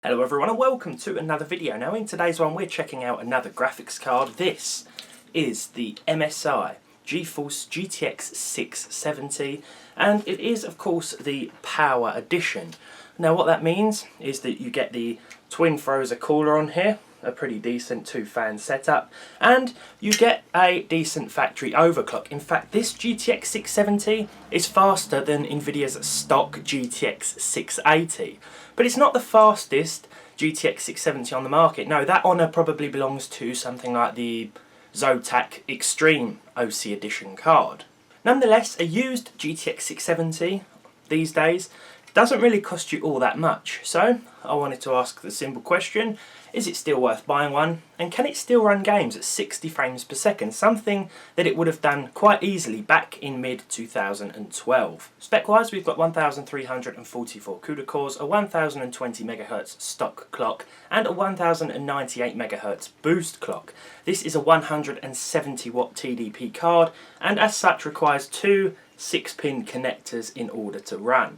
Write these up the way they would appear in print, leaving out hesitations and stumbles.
Hello everyone and welcome to another video. Now in today's one we're checking out another graphics card. This is the MSI GTX 670 and it is of course the Power Edition. Now what that means is that you get the twin Frozer cooler on here, a pretty decent 2-fan setup, and you get a decent factory overclock. In fact, this GTX 670 is faster than Nvidia's stock GTX 680. But it's not the fastest GTX 670 on the market. No, that honour probably belongs to something like the Zotac Extreme OC Edition card. Nonetheless, a used GTX 670 these days doesn't really cost you all that much. So I wanted to ask the simple question, is it still worth buying one? And can it still run games at 60 frames per second? Something that it would have done quite easily back in mid-2012. Spec-wise, we've got 1344 CUDA cores, a 1020 MHz stock clock, and a 1098 MHz boost clock. This is a 170 watt TDP card, and as such requires two 6-pin connectors in order to run.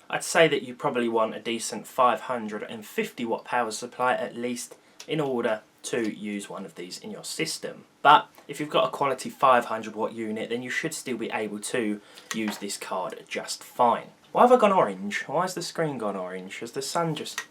I'd say that you probably want a decent 550 watt power supply at least in order to use one of these in your system. But if you've got a quality 500 watt unit, then you should still be able to use this card just fine. Why have I gone orange? Why has the screen gone orange? Has the sun just...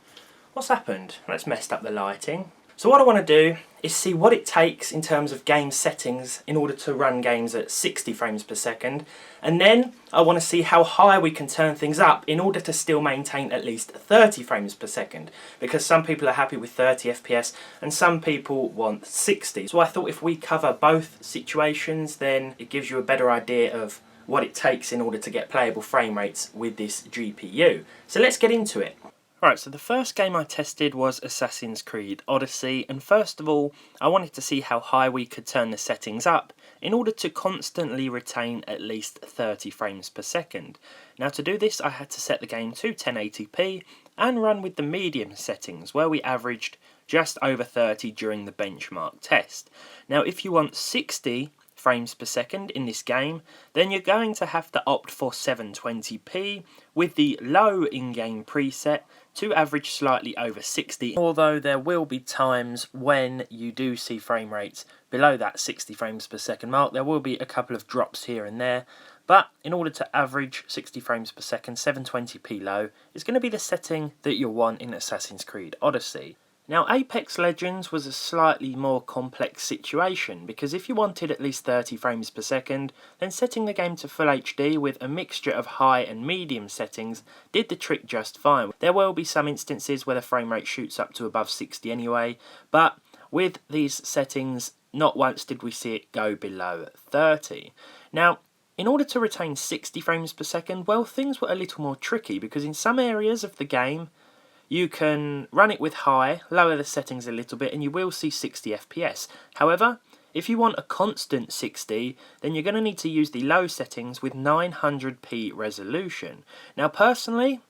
What's happened? That's messed up the lighting. So what I want to do is see what it takes in terms of game settings in order to run games at 60 frames per second, and then I want to see how high we can turn things up in order to still maintain at least 30 frames per second, because some people are happy with 30 FPS and some people want 60. So I thought if we cover both situations, then it gives you a better idea of what it takes in order to get playable frame rates with this GPU. So let's get into it. Alright, so the first game I tested was Assassin's Creed Odyssey, and first of all I wanted to see how high we could turn the settings up in order to constantly retain at least 30 frames per second. Now to do this I had to set the game to 1080p and run with the medium settings where we averaged just over 30 during the benchmark test. Now if you want 60 frames per second in this game, then you're going to have to opt for 720p with the low in-game preset to average slightly over 60, although there will be times when you do see frame rates below that 60 frames per second mark. There will be a couple of drops here and there, but in order to average 60 frames per second, 720p low is going to be the setting that you'll want in Assassin's Creed Odyssey. Now Apex Legends was a slightly more complex situation, because if you wanted at least 30 frames per second, then setting the game to Full HD with a mixture of high and medium settings did the trick just fine. There will be some instances where the frame rate shoots up to above 60 anyway, but with these settings not once did we see it go below 30. Now in order to retain 60 frames per second, well, things were a little more tricky, because in some areas of the game you can run it with high, lower the settings a little bit, and you will see 60 FPS. However, if you want a constant 60, then you're going to need to use the low settings with 900p resolution. Now personally,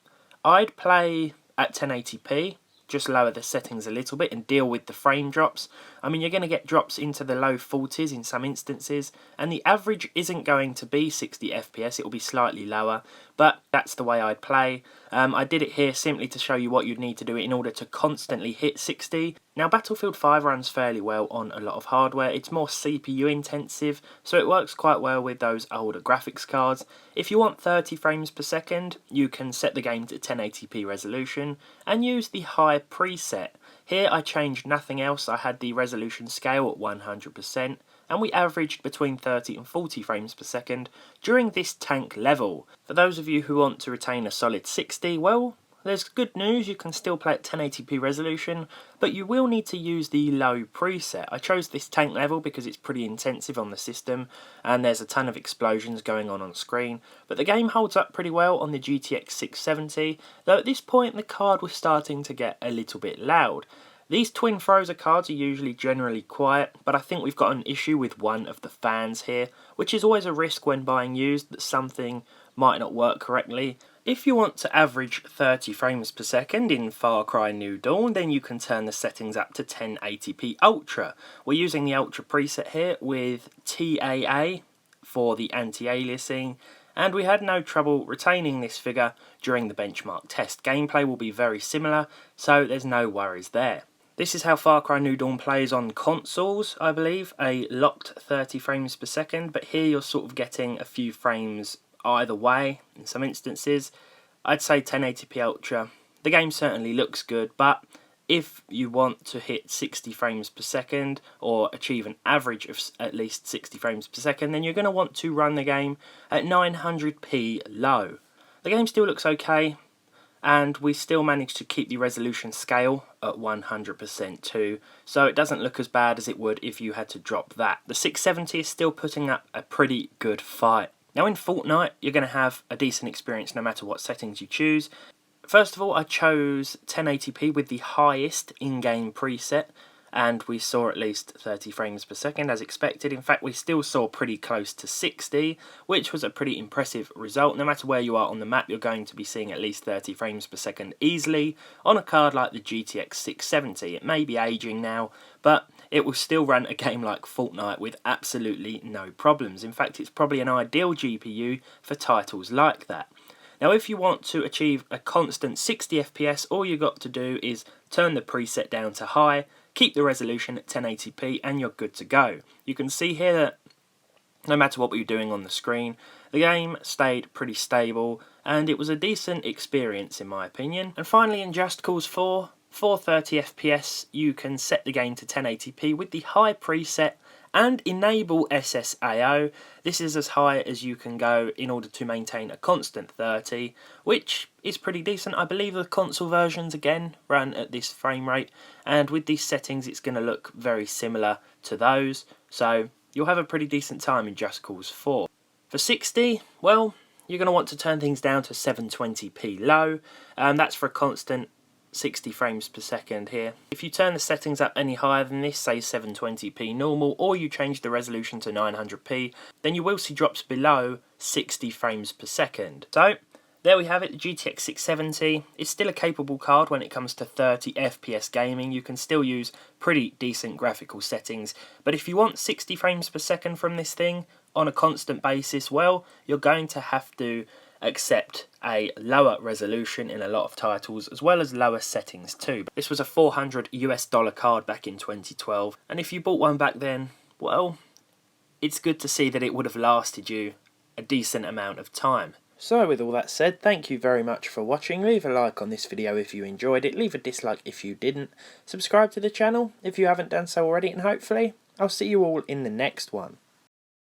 I'd play at 1080p, just lower the settings a little bit and deal with the frame drops. I mean, you're going to get drops into the low 40s in some instances, and the average isn't going to be 60 FPS, it will be slightly lower, but that's the way I'd play. I did it here simply to show you what you'd need to do in order to constantly hit 60. Now Battlefield 5 runs fairly well on a lot of hardware. It's more CPU intensive, so it works quite well with those older graphics cards. If you want 30 frames per second, you can set the game to 1080p resolution and use the high preset. Here I changed nothing else. I had the resolution scale at 100%, and we averaged between 30 and 40 frames per second during this tank level. For those of you who want to retain a solid 60, well, there's good news, you can still play at 1080p resolution, but you will need to use the low preset. I chose this tank level because it's pretty intensive on the system, and there's a ton of explosions going on screen, but the game holds up pretty well on the GTX 670, though at this point the card was starting to get a little bit loud. These twin Frozer cards are usually generally quiet, but I think we've got an issue with one of the fans here, which is always a risk when buying used, that something might not work correctly. If you want to average 30 frames per second in Far Cry New Dawn, then you can turn the settings up to 1080p Ultra. We're using the Ultra preset here with TAA for the anti-aliasing, and we had no trouble retaining this figure during the benchmark test. Gameplay will be very similar, so there's no worries there. This is how Far Cry New Dawn plays on consoles, I believe, a locked 30 frames per second, but here you're sort of getting a few frames either way in some instances. I'd say 1080p Ultra. The game certainly looks good, but if you want to hit 60 frames per second or achieve an average of at least 60 frames per second, then you're going to want to run the game at 900p low. The game still looks okay, and we still managed to keep the resolution scale at 100% too, so it doesn't look as bad as it would if you had to drop that. The 670 is still putting up a pretty good fight. Now in Fortnight, you're going to have a decent experience no matter what settings you choose. First of all, I chose 1080p with the highest in-game preset, and we saw at least 30 frames per second as expected. In fact, we still saw pretty close to 60, which was a pretty impressive result. No matter where you are on the map, you're going to be seeing at least 30 frames per second easily on a card like the GTX 670. It may be aging now, but it will still run a game like Fortnite with absolutely no problems. In fact, it's probably an ideal GPU for titles like that. Now, if you want to achieve a constant 60 FPS, all you've got to do is turn the preset down to high, keep the resolution at 1080p, and you're good to go. You can see here that no matter what we were doing on the screen, the game stayed pretty stable, and it was a decent experience in my opinion. And finally, in Just Cause 4, 430 FPS, you can set the game to 1080p with the high preset and enable SSAO. This is as high as you can go in order to maintain a constant 30, which is pretty decent. I believe the console versions again run at this frame rate, and with these settings it's going to look very similar to those, so you'll have a pretty decent time in Just Cause 4. For 60, well, you're going to want to turn things down to 720p low, that's for a constant 60 frames per second here. If you turn the settings up any higher than this, say 720p normal, or you change the resolution to 900p, then you will see drops below 60 frames per second. So there we have it, the GTX 670 is still a capable card when it comes to 30 FPS gaming. You can still use pretty decent graphical settings, but if you want 60 frames per second from this thing on a constant basis, well, you're going to have to accept a lower resolution in a lot of titles, as well as lower settings too. This was a $400 US card back in 2012, and if you bought one back then, well, it's good to see that it would have lasted you a decent amount of time. So with all that said, thank you very much for watching. Leave a like on this video if you enjoyed it, leave a dislike if you didn't, subscribe to the channel if you haven't done so already, and hopefully I'll see you all in the next one.